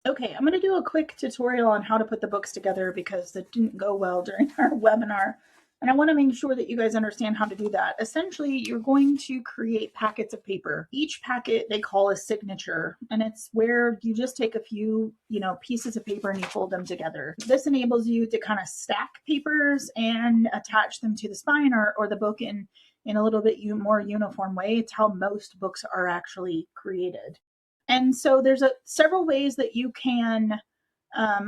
Okay, I'm going to do a quick tutorial on how to put the books together because it didn't go well during our webinar. And I want to make sure that you guys understand how to do that. Essentially, you're going to create packets of paper. Each packet they call a signature, and it's where you just take a few, pieces of paper and you fold them together. This enables you to kind of stack papers and attach them to the spine or the book in a little bit more uniform way. It's how most books are actually created. And so there's several ways that you can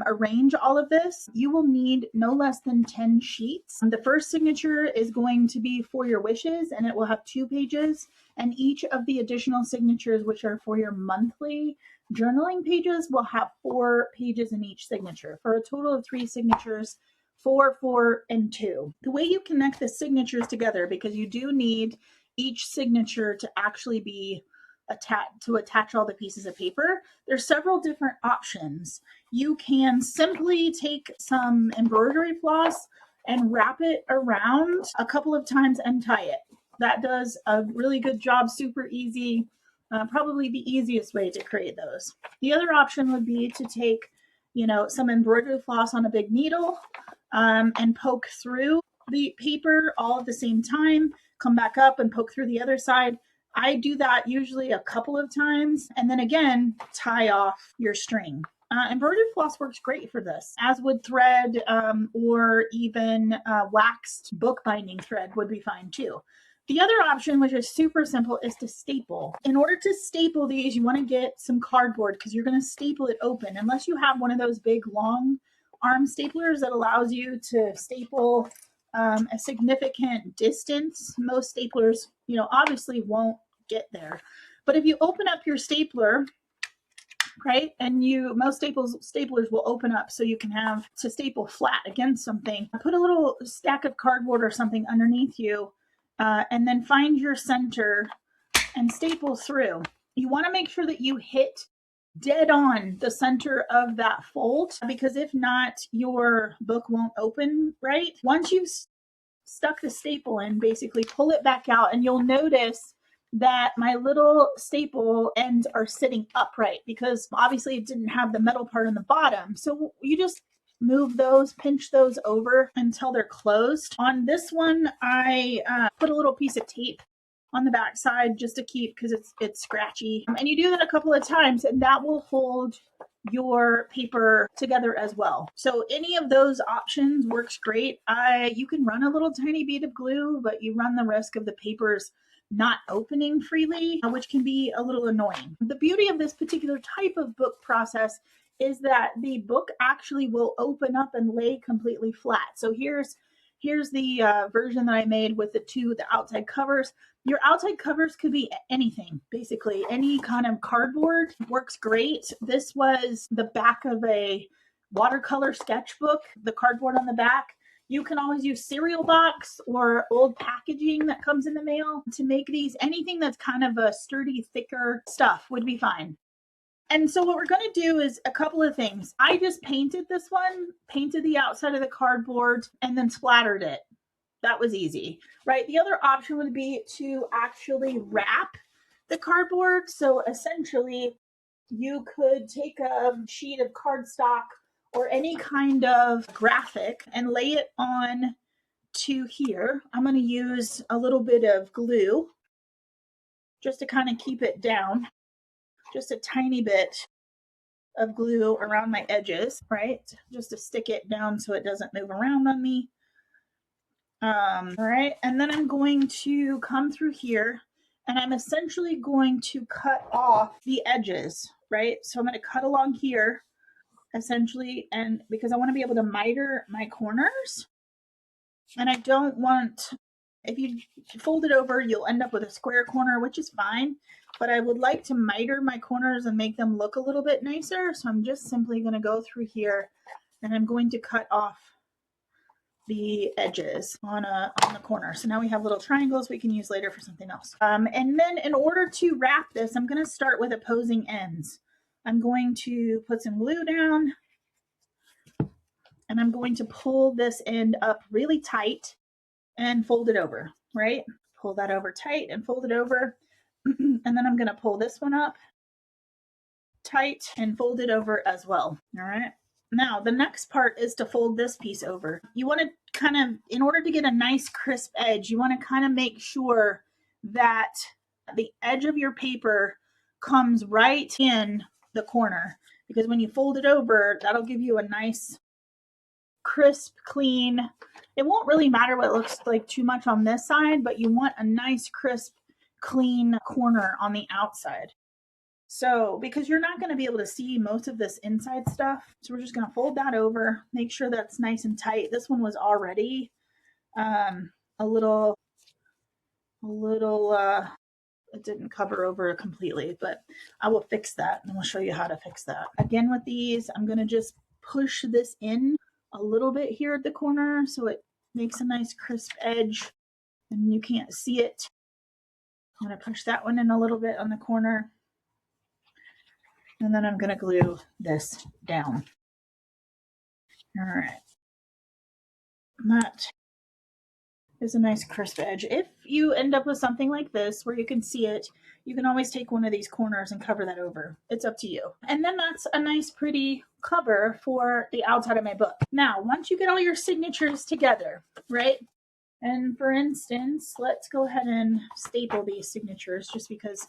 arrange all of this. You will need no less than 10 sheets. The first signature is going to be for your wishes, and it will have 2 pages. And each of the additional signatures, which are for your monthly journaling pages, will have 4 pages in each signature for a total of 3 signatures. 4, 4, and 2. The way you connect the signatures together, because you do need each signature to actually be attach all the pieces of paper, there's several different options. You can simply take some embroidery floss and wrap it around a couple of times and tie it. That does a really good job, super easy, probably the easiest way to create those. The other option would be to take, some embroidery floss on a big needle and poke through the paper all at the same time, come back up and poke through the other side. I do that usually a couple of times, and then again, tie off your string. Embroidered floss works great for this, as would thread or even waxed bookbinding thread would be fine too. The other option, which is super simple, is to staple. In order to staple these, you want to get some cardboard because you're going to staple it open. Unless you have one of those big long arm staplers that allows you to staple a significant distance, most staplers, obviously won't get there. But if you open up your stapler, right, and most staplers will open up so you can have to staple flat against something. Put a little stack of cardboard or something underneath you, and then find your center and staple through. You want to make sure that you hit dead on the center of that fold, because if not, your book won't open right. Once you've stuck the staple in, basically pull it back out, and you'll notice that my little staple ends are sitting upright because obviously it didn't have the metal part on the bottom. So you just move those, pinch those over until they're closed. On this one, I put a little piece of tape on the back side just to keep, because it's scratchy. And you do that a couple of times, and that will hold your paper together as well. So any of those options works great. You can run a little tiny bead of glue, but you run the risk of the papers not opening freely, which can be a little annoying. The beauty of this particular type of book process is that the book actually will open up and lay completely flat. So here's the version that I made with the outside covers. Your outside covers could be anything, basically. Any kind of cardboard works great. This was the back of a watercolor sketchbook, the cardboard on the back. You can always use cereal box or old packaging that comes in the mail to make these. Anything that's kind of a sturdy, thicker stuff would be fine. And so what we're going to do is a couple of things. I just painted this one, painted the outside of the cardboard, and then splattered it. That was easy, right? The other option would be to actually wrap the cardboard. So essentially, you could take a sheet of cardstock or any kind of graphic and lay it on to here. I'm going to use a little bit of glue just to kind of keep it down. Just a tiny bit of glue around my edges, right? Just to stick it down so it doesn't move around on me. All right, and then I'm going to come through here, and I'm essentially going to cut off the edges, right? So I'm going to cut along here, essentially, and because I want to be able to miter my corners, and I don't want, if you fold it over, you'll end up with a square corner, which is fine, but I would like to miter my corners and make them look a little bit nicer, so I'm just simply going to go through here, and I'm going to cut off the edges on the corner. So now we have little triangles we can use later for something else. And then in order to wrap this, I'm going to start with opposing ends. I'm going to put some glue down, and I'm going to pull this end up really tight and fold it over, right? Pull that over tight and fold it over. And then I'm going to pull this one up tight and fold it over as well. All right. Now, the next part is to fold this piece over. You want to kind of, in order to get a nice crisp edge, you want to kind of make sure that the edge of your paper comes right in the corner, because when you fold it over, that'll give you a nice crisp, clean. It won't really matter what it looks like too much on this side, but you want a nice, crisp, clean corner on the outside. So, because you're not going to be able to see most of this inside stuff, so we're just going to fold that over, make sure that's nice and tight. This one was already a little, it didn't cover over completely, but I will fix that and we'll show you how to fix that. Again, with these, I'm going to just push this in a little bit here at the corner so it makes a nice crisp edge and you can't see it. I'm going to push that one in a little bit on the corner. And then I'm going to glue this down. All right. That is a nice crisp edge. If you end up with something like this where you can see it, you can always take one of these corners and cover that over. It's up to you. And then that's a nice pretty cover for the outside of my book. Now, once you get all your signatures together, right? And for instance, let's go ahead and staple these signatures just because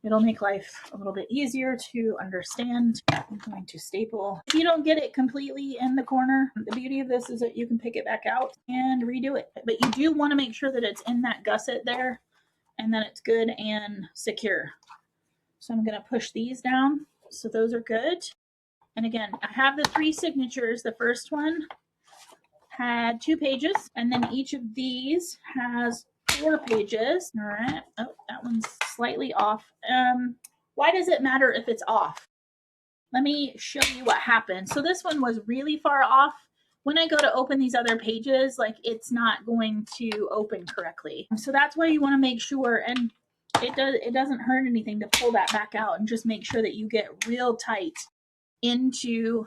it'll make life a little bit easier to understand. I'm going to staple. If you don't get it completely in the corner, the beauty of this is that you can pick it back out and redo it. But you do want to make sure that it's in that gusset there and that it's good and secure. So I'm going to push these down. So those are good. And again, I have the 3 signatures. The first one had 2 pages, and then each of these has 4 pages. All right. Oh, that one's slightly off. Why does it matter if it's off? Let me show you what happened. So this one was really far off. When I go to open these other pages, like it's not going to open correctly. So that's why you want to make sure, and it doesn't hurt anything to pull that back out and just make sure that you get real tight into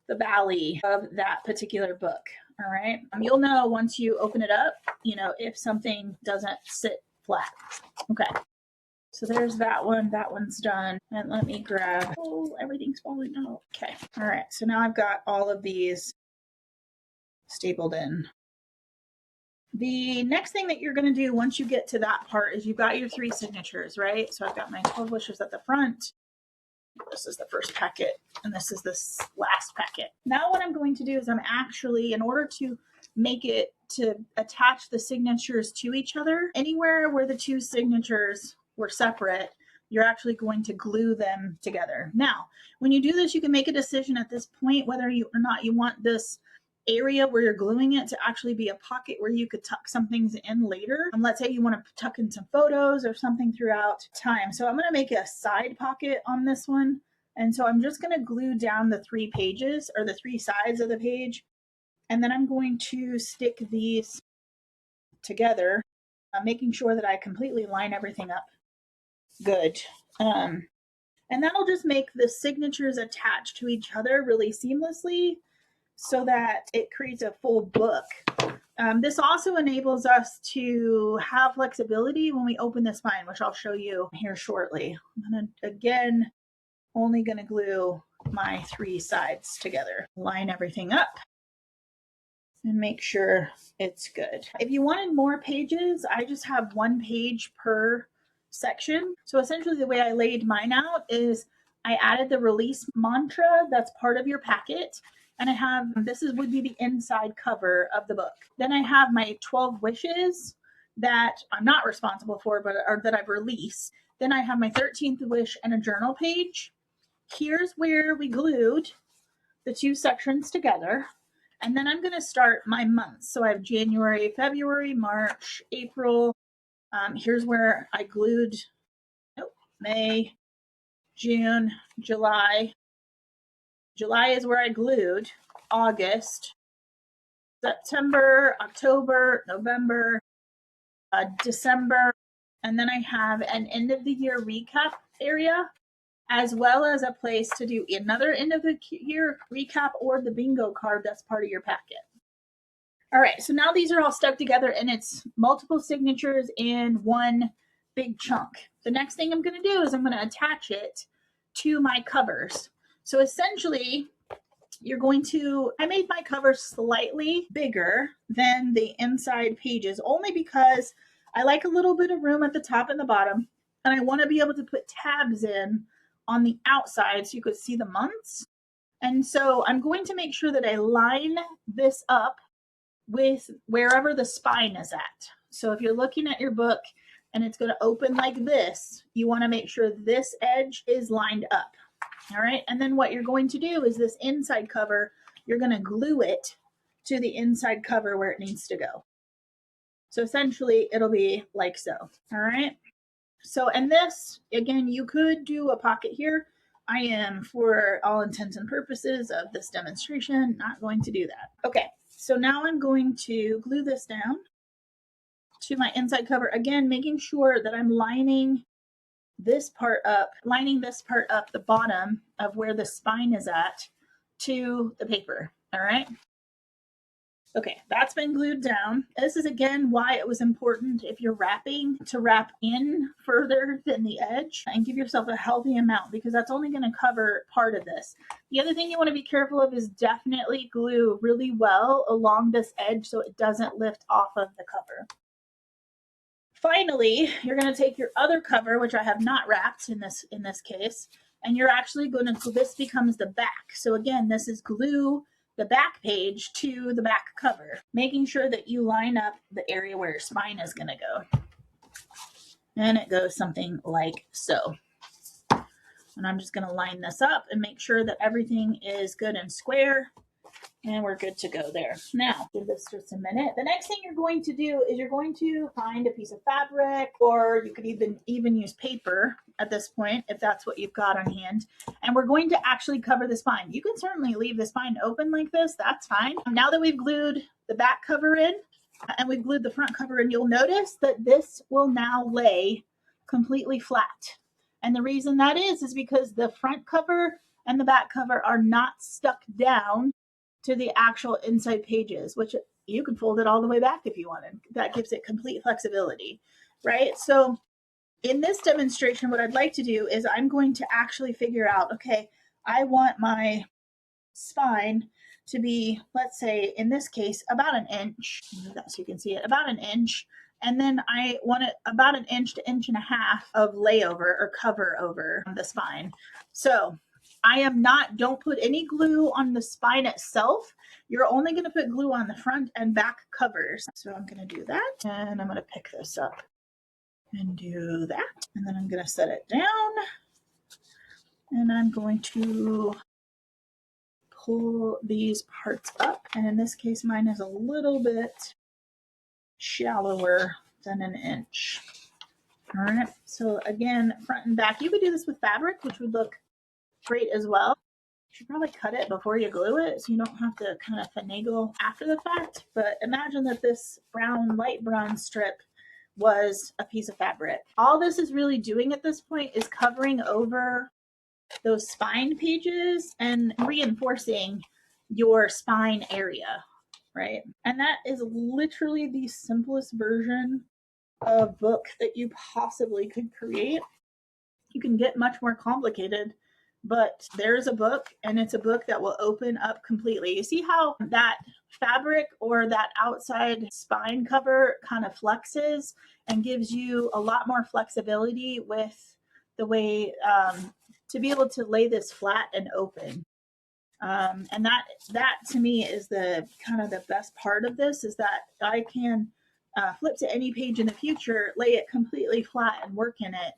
the valley of that particular book. All right. You'll know once you open it up, you know, if something doesn't sit flat. Okay. So there's that one. That one's done. And let me grab, oh, everything's falling out. Okay. All right. So now I've got all of these stapled in. The next thing that you're going to do once you get to that part is you've got your 3 signatures, right? So I've got my 12 wishes at the front. This is the first packet, and this is this last packet. Now what I'm going to do is I'm actually, in order to make it to attach the signatures to each other, anywhere where the 2 signatures were separate, you're actually going to glue them together. Now, when you do this, you can make a decision at this point whether or not you want this area where you're gluing it to actually be a pocket where you could tuck some things in later. And let's say you want to tuck in some photos or something throughout time. So I'm going to make a side pocket on this one. And so I'm just going to glue down the 3 pages or the 3 sides of the page. And then I'm going to stick these together, making sure that I completely line everything up good. And that'll just make the signatures attached to each other really seamlessly, so that it creates a full book. This also enables us to have flexibility when we open the spine, which I'll show you here shortly. I'm gonna, again, only gonna glue my 3 sides together. Line everything up and make sure it's good. If you wanted more pages, I just have 1 page per section. So essentially the way I laid mine out is I added the release mantra that's part of your packet. And I have, would be the inside cover of the book. Then I have my 12 wishes that I'm not responsible for, but or that I've released. Then I have my 13th wish and a journal page. Here's where we glued the 2 sections together. And then I'm going to start my months. So I have January, February, March, April. Here's where I glued May, June, July. July is where I glued. August, September, October, November, December. And then I have an end of the year recap area, as well as a place to do another end of the year recap or the bingo card that's part of your packet. All right, so now these are all stuck together and it's multiple signatures in one big chunk. The next thing I'm going to do is I'm going to attach it to my covers. So essentially, you're going to, I made my cover slightly bigger than the inside pages, only because I like a little bit of room at the top and the bottom, and I want to be able to put tabs in on the outside so you could see the months. And so I'm going to make sure that I line this up with wherever the spine is at. So if you're looking at your book and it's going to open like this, you want to make sure this edge is lined up. All right. And then what you're going to do is this inside cover, you're going to glue it to the inside cover where it needs to go. So essentially it'll be like so. All right. So, and this, again, you could do a pocket here. I am, for all intents and purposes of this demonstration, not going to do that. Okay. So now I'm going to glue this down to my inside cover. Again, making sure that I'm lining this part up, the bottom of where the spine is at, to the paper. All right. Okay, that's been glued down. This is again why it was important, if you're wrapping, to wrap in further than the edge and give yourself a healthy amount, because that's only going to cover part of this. The other thing you want to be careful of is definitely glue really well along this edge so it doesn't lift off of the cover. Finally, you're going to take your other cover, which I have not wrapped in this case, and you're actually going to, this becomes the back. So again, this is glue the back page to the back cover, making sure that you line up the area where your spine is going to go. And it goes something like so. And I'm just going to line this up and make sure that everything is good and square. And we're good to go there. Now, give this just a minute. The next thing you're going to do is you're going to find a piece of fabric, or you could even use paper at this point, if that's what you've got on hand. And we're going to actually cover the spine. You can certainly leave the spine open like this. That's fine. Now that we've glued the back cover in and we've glued the front cover in, you'll notice that this will now lay completely flat. And the reason that is because the front cover and the back cover are not stuck down to the actual inside pages, which you can fold it all the way back if you wanted. That gives it complete flexibility, right? So in this demonstration, what I'd like to do is I'm going to actually figure out, okay, I want my spine to be, let's say in this case, about an inch, so you can see it, about an inch. And then I want it about an inch to inch and a half of layover or cover over the spine. So don't put any glue on the spine itself. You're only going to put glue on the front and back covers. So I'm going to do that, and I'm going to pick this up and do that. And then I'm going to set it down, and I'm going to pull these parts up. And in this case, mine is a little bit shallower than an inch. All right. So again, front and back, you could do this with fabric, which would look great as well. You should probably cut it before you glue it so you don't have to kind of finagle after the fact. But imagine that this light brown strip was a piece of fabric. All this is really doing at this point is covering over those spine pages and reinforcing your spine area, right? And that is literally the simplest version of book that you possibly could create. You can get much more complicated, but there's a book, and it's a book that will open up completely. You see how that fabric or that outside spine cover kind of flexes and gives you a lot more flexibility with the way to be able to lay this flat and open. And that to me is the kind of the best part of this, is that I can flip to any page in the future, lay it completely flat and work in it,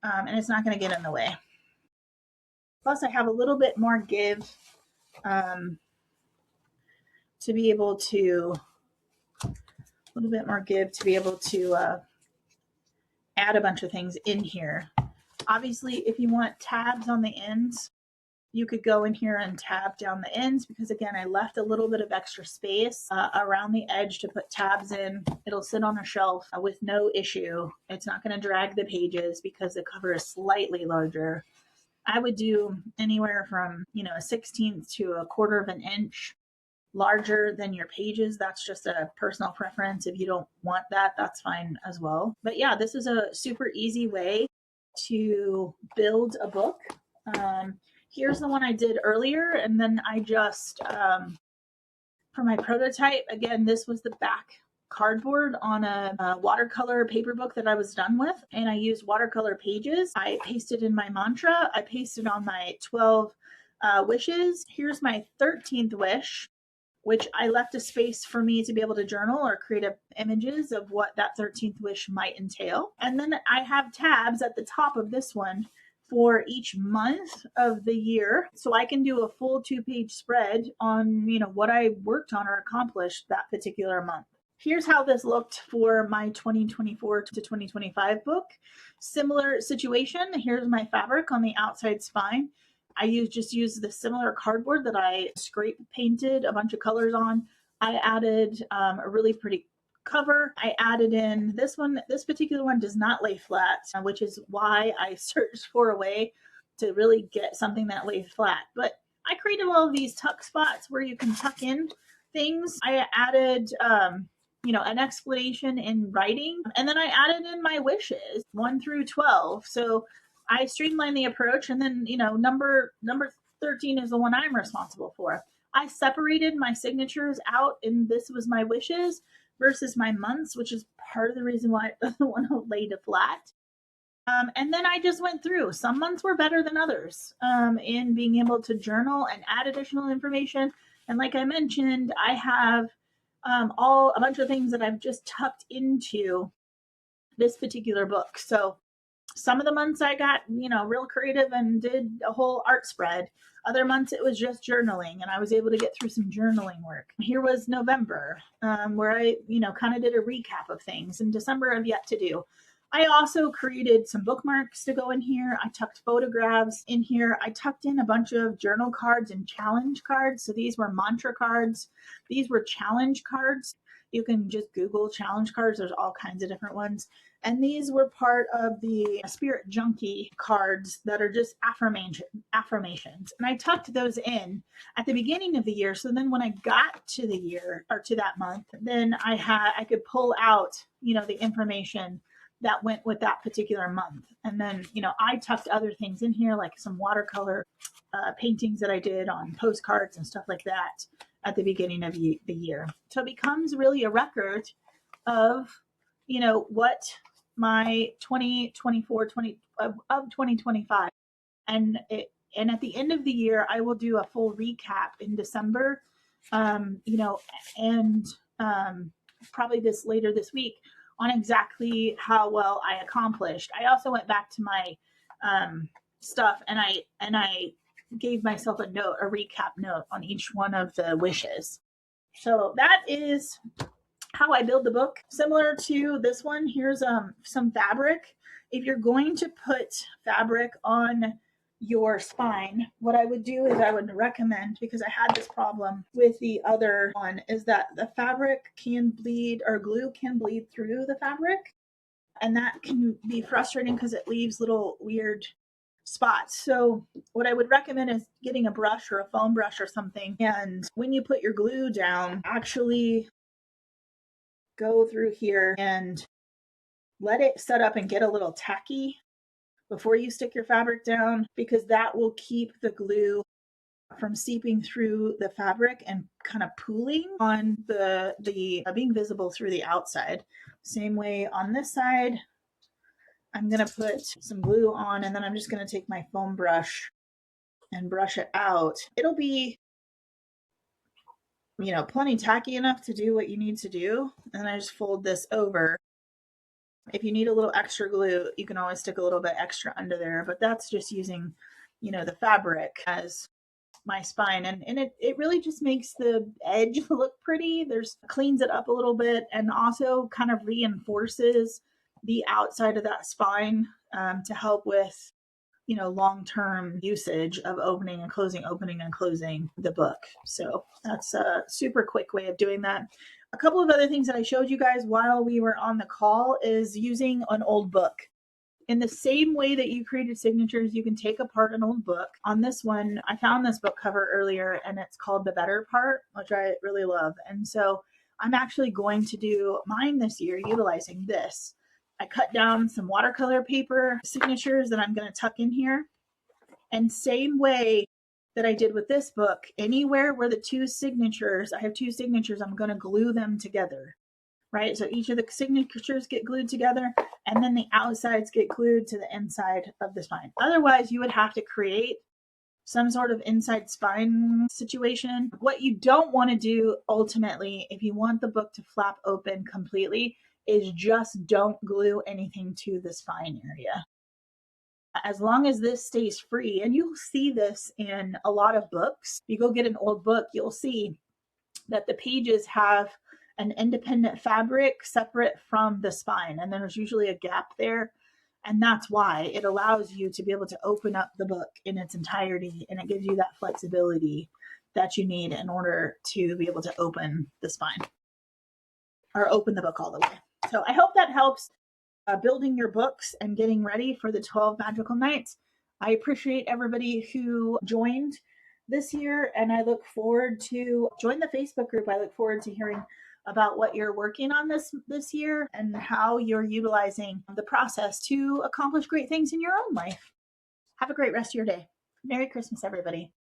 and it's not going to get in the way. Plus, I have a little bit more give to be able to add a bunch of things in here. Obviously, if you want tabs on the ends, you could go in here and tab down the ends, because again, I left a little bit of extra space around the edge to put tabs in. It'll sit on a shelf with no issue. It's not going to drag the pages because the cover is slightly larger. I would do anywhere from, a 1/16 to a 1/4 of an inch larger than your pages. That's just a personal preference. If you don't want that, that's fine as well. But yeah, this is a super easy way to build a book Here's the one I did earlier, and then I just, for my prototype, again, this was the back cardboard on a watercolor paper book that I was done with, and I used watercolor pages. I pasted in my mantra. I pasted on my 12 wishes. Here's my 13th wish, which I left a space for me to be able to journal or create images of what that 13th wish might entail. And then I have tabs at the top of this one for each month of the year, so I can do a full 2-page spread on, what I worked on or accomplished that particular month. Here's how this looked for my 2024 to 2025 book. Similar situation. Here's my fabric on the outside spine. I just used the similar cardboard that I scrape painted a bunch of colors on. I added a really pretty cover. I added in this one. This particular one does not lay flat, which is why I searched for a way to really get something that lays flat. But I created all of these tuck spots where you can tuck in things. I added an explanation in writing, and then I added in my wishes 1 through 12. So I streamlined the approach, and then number 13 is the one I'm responsible for. I separated my signatures out, and this was my wishes versus my months, which is part of the reason why it doesn't want to lay to flat. And then I just went through. Some months were better than others in being able to journal and add additional information. And like I mentioned, I have a bunch of things that I've just tucked into this particular book. So some of the months I got, real creative and did a whole art spread. Other months it was just journaling, and I was able to get through some journaling work. Here was November, where I, kind of did a recap of things. And December I've yet to do. I also created some bookmarks to go in here. I tucked photographs in here. I tucked in a bunch of journal cards and challenge cards. So these were mantra cards. These were challenge cards. You can just Google challenge cards. There's all kinds of different ones. And these were part of the Spirit Junkie cards that are just affirmations. And I tucked those in at the beginning of the year. So then when I got to the year or to that month, then I could pull out, the information that went with that particular month. And then, I tucked other things in here, like some watercolor paintings that I did on postcards and stuff like that at the beginning of the year. So it becomes really a record of, what my 2025 and at the end of the year I will do a full recap in December, and probably later this week on exactly how well I accomplished. I also went back to my stuff, and I gave myself a recap note on each one of the wishes. So that is how I build the book. Similar to this one, here's some fabric. If you're going to put fabric on your spine, what I would do is I would recommend, because I had this problem with the other one, is that the fabric can bleed, or glue can bleed through the fabric. And that can be frustrating because it leaves little weird spots. So what I would recommend is getting a brush or a foam brush or something. And when you put your glue down, actually go through here and let it set up and get a little tacky before you stick your fabric down, because that will keep the glue from seeping through the fabric and kind of pooling on the being visible through the outside. Same way on this side. I'm going to put some glue on, and then I'm just going to take my foam brush and brush it out. It'll be, plenty tacky enough to do what you need to do. And then I just fold this over. If you need a little extra glue, you can always stick a little bit extra under there, but that's just using, the fabric as my spine. And it really just makes the edge look pretty. Cleans it up a little bit, and also kind of reinforces the outside of that spine to help with, long-term usage of opening and closing the book. So that's a super quick way of doing that. A couple of other things that I showed you guys while we were on the call is using an old book. In the same way that you created signatures, you can take apart an old book. On this one, I found this book cover earlier, and it's called The Better Part, which I really love. And so I'm actually going to do mine this year utilizing this. I cut down some watercolor paper signatures that I'm going to tuck in here. And same way that I did with this book, anywhere where the two signatures, I have two signatures, I'm going to glue them together, right? So each of the signatures get glued together, and then the outsides get glued to the inside of the spine. Otherwise, you would have to create some sort of inside spine situation. What you don't want to do ultimately, if you want the book to flap open completely, is just don't glue anything to the spine area. As long as this stays free, and you'll see this in a lot of books, you go get an old book, you'll see that the pages have an independent fabric separate from the spine, and there's usually a gap there. And that's why it allows you to be able to open up the book in its entirety, and it gives you that flexibility that you need in order to be able to open the spine or open the book all the way. So I hope that helps building your books and getting ready for the 12 magical nights. I appreciate everybody who joined this year, and I look forward to join the Facebook group. I look forward to hearing about what you're working on this year and how you're utilizing the process to accomplish great things in your own life. Have a great rest of your day. Merry Christmas, everybody.